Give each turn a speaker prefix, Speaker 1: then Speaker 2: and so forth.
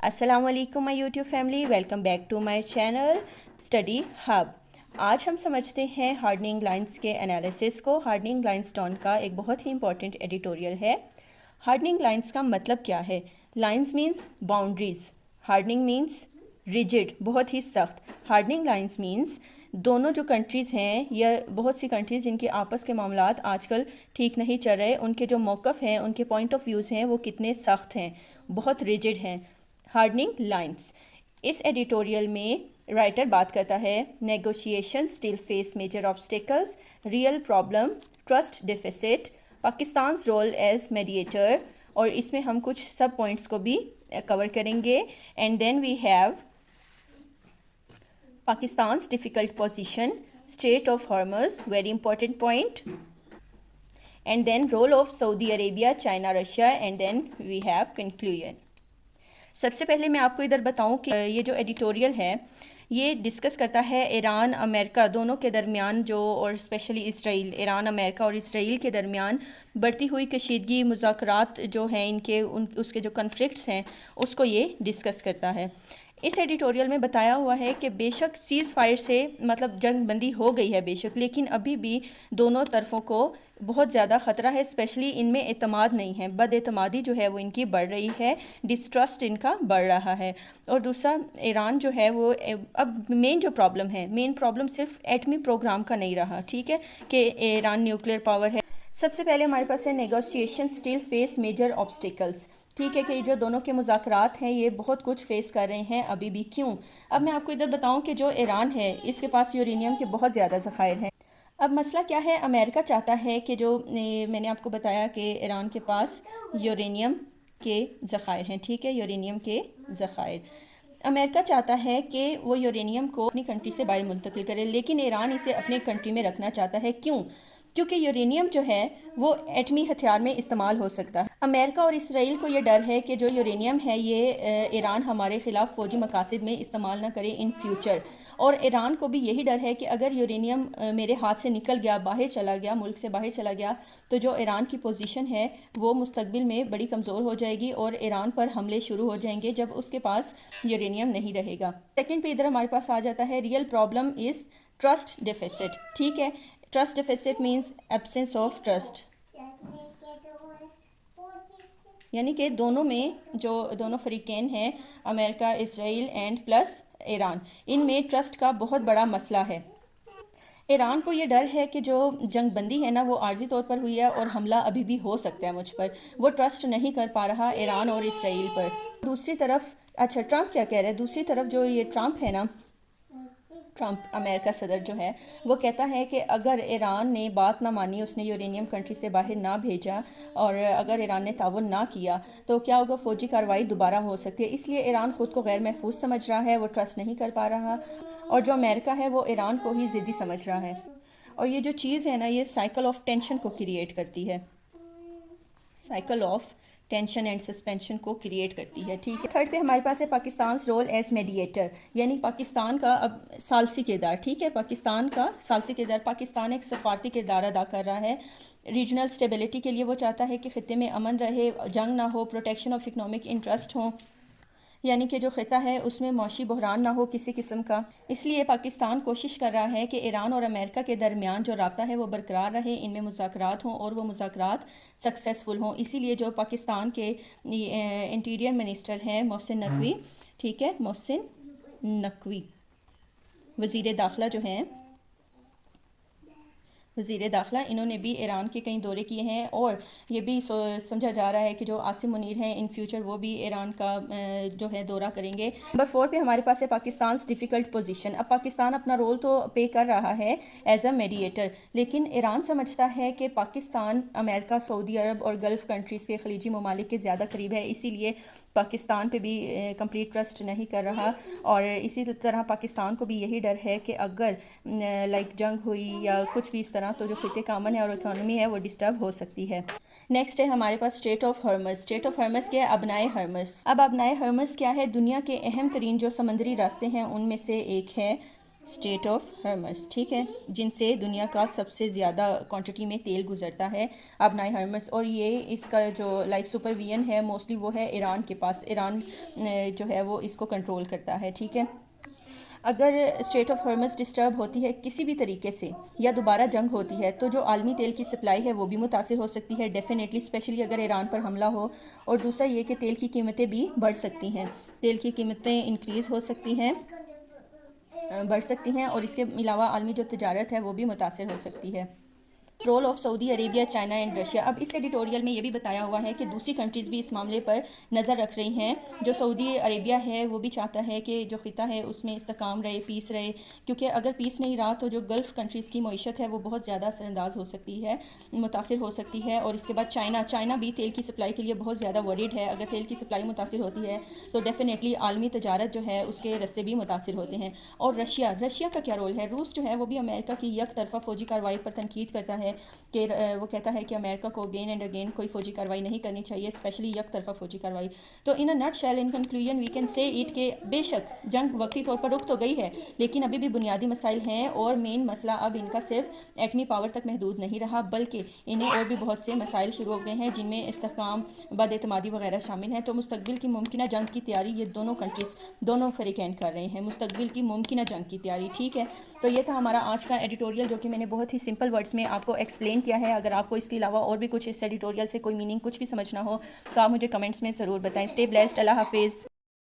Speaker 1: अस्सलाम वालेकुम my YouTube family, welcome back to my channel study hub. आज हम समझते हैं हार्डनिंग लाइंस के एनालिसिस को। हार्डनिंग लाइंसटोन का एक बहुत ही इंपॉर्टेंट एडिटोरियल है। हार्डनिंग लाइंस का मतलब क्या है? Lines means boundaries, hardening means rigid, बहुत ही सख्त। हार्डनिंग लाइंस मीन्स दोनों जो कंट्रीज़ हैं या बहुत सी कंट्रीज़ जिनके आपस के मामलात आजकल ठीक नहीं चल रहे, उनके जो मौक़िफ़ हैं, उनके पॉइंट ऑफ व्यूज़ हैं, वो कितने सख्त हैं, बहुत रिजिड हैं। Hardening lines. इस एडिटोरियल में राइटर बात करता है negotiation still face major obstacles, real problem, trust deficit, Pakistan role as mediator, और इसमें हम कुछ सब पॉइंट्स को भी कवर करेंगे। And then we have Pakistan's difficult position, Strait of Hormuz, very important point, and then role of Saudi Arabia, China, Russia, and then we have conclusion. सबसे पहले मैं आपको इधर बताऊं कि ये जो एडिटोरियल है ये डिस्कस करता है ईरान अमेरिका दोनों के दरमियान जो, और स्पेशली इसराइल, ईरान अमेरिका और इसराइल के दरमियान बढ़ती हुई कशीदगी, मुज़ाकरात जो हैं इनके उसके जो कन्फ्लिक्ट्स हैं उसको ये डिस्कस करता है। इस एडिटोरियल में बताया हुआ है कि बेशक सीज़ फायर से मतलब जंग बंदी हो गई है बेशक, लेकिन अभी भी दोनों तरफ़ों को बहुत ज़्यादा ख़तरा है। स्पेशली इनमें एतमाद नहीं है, बदएतमादी जो है वो इनकी बढ़ रही है, डिस्ट्रस्ट इनका बढ़ रहा है। और दूसरा, ईरान जो है वो अब मेन जो प्रॉब्लम है, मेन प्रॉब्लम सिर्फ एटमी प्रोग्राम का नहीं रहा, ठीक है, कि ईरान न्यूक्लियर पावर है। सबसे पहले हमारे पास है negotiation still face major obstacles, ठीक है, कि जो दोनों के मुज़ाकरात हैं ये बहुत कुछ फेस कर रहे हैं अभी भी। क्यों? अब मैं आपको इधर बताऊं कि जो ईरान है इसके पास यूरेनियम के बहुत ज़्यादा ज़खायर हैं। अब मसला क्या है, अमेरिका चाहता है कि जो मैंने आपको बताया कि ईरान के पास यूरेनियम के ज़खायर हैं, ठीक है, यूरेनियम के ज़खायर। अमेरिका चाहता है कि वो यूरेनियम को अपनी कंट्री से बाहर मुंतकिल करे, लेकिन ईरान इसे अपनी कंट्री में रखना चाहता है। क्यों? क्योंकि यूरेनियम जो है वो एटमी हथियार में इस्तेमाल हो सकता है। अमेरिका और इसराइल को ये डर है कि जो यूरेनियम है ये ईरान हमारे ख़िलाफ़ फ़ौजी मकासद में इस्तेमाल ना करे इन फ्यूचर। और ईरान को भी यही डर है कि अगर यूरेनियम मेरे हाथ से निकल गया, बाहर चला गया, मुल्क से बाहर चला गया, तो जो ईरान की पोजीशन है वो मुस्तकबिल में बड़ी कमज़ोर हो जाएगी और ईरान पर हमले शुरू हो जाएंगे जब उसके पास यूरेनियम नहीं रहेगा। सेकेंड पे इधर हमारे पास आ जाता है real problem is trust deficit, ठीक है। Trust deficit means absence of trust, यानी कि दोनों में जो दोनों फरीकैन हैं, America, Israel and plus Iran, इनमें ट्रस्ट का बहुत बड़ा मसला है। ईरान को ये डर है कि जो जंग बंदी है ना वो आर्जी तौर पर हुई है और हमला अभी भी हो सकता है मुझ पर, वो ट्रस्ट नहीं कर पा रहा ईरान और इसराइल पर। दूसरी तरफ, अच्छा ट्रंप क्या कह रहा है, दूसरी तरफ जो ये ट्रंप है ना, ट्रंप अमेरिका सदर जो है वो कहता है कि अगर ईरान ने बात ना मानी, उसने यूरेनियम कंट्री से बाहर ना भेजा और अगर ईरान ने ताउन ना किया तो क्या होगा, फ़ौजी कार्रवाई दोबारा हो सकती है। इसलिए ईरान ख़ुद को गैर महफूज समझ रहा है, वो ट्रस्ट नहीं कर पा रहा, और जो अमेरिका है वो ईरान को ही ज़िद्दी समझ रहा है। और ये जो चीज़ है ना ये साइकिल ऑफ टेंशन को क्रिएट करती है, cycle of tension and suspension को क्रिएट करती है, ठीक है। थर्ड पे हमारे पास है पाकिस्तान रोल एज मीडिएटर, यानी पाकिस्तान का अब सालसी किरदार, ठीक है, पाकिस्तान का सालसी किरदार। पाकिस्तान एक सफारती किरदार अदा कर रहा है रीजनल स्टेबिलिटी के लिए। वो चाहता है कि ख़ित्ते में अमन रहे, जंग ना हो, प्रोटेक्शन ऑफ इकनॉमिक इंटरेस्ट हो, यानी कि जो ख़िता है उसमें मौशी बहरान ना हो किसी किस्म का। इसलिए पाकिस्तान कोशिश कर रहा है कि ईरान और अमेरिका के दरमियान जो राब्ता है वो बरकरार रहे, इनमें मुज़ाकरात हों और वो मुज़ाकरात सक्सेसफुल हों। इसीलिए जो पाकिस्तान के इंटीरियर मिनिस्टर हैं मोहसिन नकवी, ठीक है, मोहसिन नकवी, वज़ीर दाखिला जो हैं, वज़ीर दाखिला, इन्होंने भी ईरान के कई दौरे किए हैं और ये भी समझा जा रहा है कि जो आसिम मुनीर हैं इन फ्यूचर वो भी ईरान का जो है दौरा करेंगे। नंबर 4 पे हमारे पास है पाकिस्तान डिफ़िकल्ट पोजीशन। अब पाकिस्तान अपना रोल तो पे कर रहा है एज अ मीडिएटर, लेकिन ईरान समझता है कि पाकिस्तान अमेरिका, सऊदी अरब और गल्फ़ कंट्रीज़ के खलीजी ममालिक के ज़्यादा करीब है, इसीलिए पाकिस्तान पे भी कंप्लीट ट्रस्ट नहीं कर रहा। और इसी तरह पाकिस्तान को भी यही डर है कि अगर लाइक जंग हुई या कुछ भी इस तरह, तो जो खिते का अमन है और इकॉनमी है वो डिस्टर्ब हो सकती है। नेक्स्ट है हमारे पास स्ट्रेट ऑफ हॉर्मज़। स्ट्रेट ऑफ हॉर्मज़ क्या है? अबनाए हॉर्मज़। अब अबनाए हॉर्मज़ क्या है? दुनिया के अहम तरीन जो समंदरी रास्ते हैं उनमें से एक है اسٹریٹ آف ہرمز، ٹھیک ہے، جن سے دنیا کا سب سے زیادہ کوانٹٹی میں تیل گزرتا ہے ابنائے ہرمز، اور یہ اس کا جو لائک سپرویژن ہے موسٹلی وہ ہے ایران کے پاس، ایران جو ہے وہ اس کو کنٹرول کرتا ہے، ٹھیک ہے۔ اگر اسٹریٹ آف ہرمز ڈسٹرب ہوتی ہے کسی بھی طریقے سے یا دوبارہ جنگ ہوتی ہے تو جو عالمی تیل کی سپلائی ہے وہ بھی متاثر ہو سکتی ہے ڈیفینیٹلی، اسپیشلی اگر ایران پر حملہ ہو، اور دوسرا یہ کہ تیل کی قیمتیں بھی بڑھ سکتی ہیں، تیل کی قیمتیں انکریز ہو سکتی ہیں، بڑھ سکتی ہیں، اور اس کے علاوہ عالمی جو تجارت ہے وہ بھی متاثر ہو سکتی ہے۔ Role of Saudi Arabia, China and Russia. اب اس ایڈیٹوریل میں یہ بھی بتایا ہوا ہے کہ دوسری کنٹریز بھی اس معاملے پر نظر رکھ رہی ہیں۔ جو سعودی عربیہ ہے وہ بھی چاہتا ہے کہ جو خطہ ہے اس میں استحکام رہے، پیس رہے، کیونکہ اگر پیس نہیں رہا تو جو گلف کنٹریز کی معیشت ہے وہ بہت زیادہ اثر انداز ہو سکتی ہے، متاثر ہو سکتی ہے۔ اور اس کے بعد چائنا بھی تیل کی سپلائی کے لیے بہت زیادہ ورڈ ہے، اگر تیل کی سپلائی متاثر ہوتی ہے تو ڈیفینیٹلی عالمی تجارت جو ہے اس کے راستے بھی متاثر ہوتے ہیں۔ اور رشیا کا کیا رول ہے؟ روس جو ہے وہ بھی امریکہ کی یک طرفہ فوجی کارروائی پر تنقید کرتا ہے کہ وہ کہتا ہے کہ امریکہ کو اگین اینڈ اگین کوئی فوجی کارروائی نہیں کرنی چاہیے، اسپیشلی یک طرفہ فوجی کارروائی۔ تو in a nutshell, in conclusion we can say it کہ بے شک جنگ وقتی طور پر رک تو گئی ہے لیکن ابھی بھی بنیادی مسائل ہیں، اور مین مسئلہ اب ان کا صرف ایٹمی پاور تک محدود نہیں رہا بلکہ انہیں اور بھی بہت سے مسائل شروع ہو گئے ہیں جن میں استحکام، بد اعتمادی وغیرہ شامل ہیں۔ تو مستقبل کی ممکنہ جنگ کی تیاری یہ دونوں کنٹریز، دونوں فریقین کر رہے ہیں، مستقبل کی ممکنہ جنگ کی تیاری، ٹھیک ہے۔ تو یہ تھا ہمارا آج کا ایڈیٹوریل جو کہ میں نے بہت ہی سمپل ورڈز میں آپ کو ایکسپلین کیا ہے۔ اگر آپ کو اس کے علاوہ اور بھی کچھ اس ایڈیٹوریل سے کوئی میننگ کچھ بھی سمجھنا ہو تو آپ مجھے کمنٹس میں ضرور بتائیں۔ اسٹے بلیسڈ، اللہ حافظ۔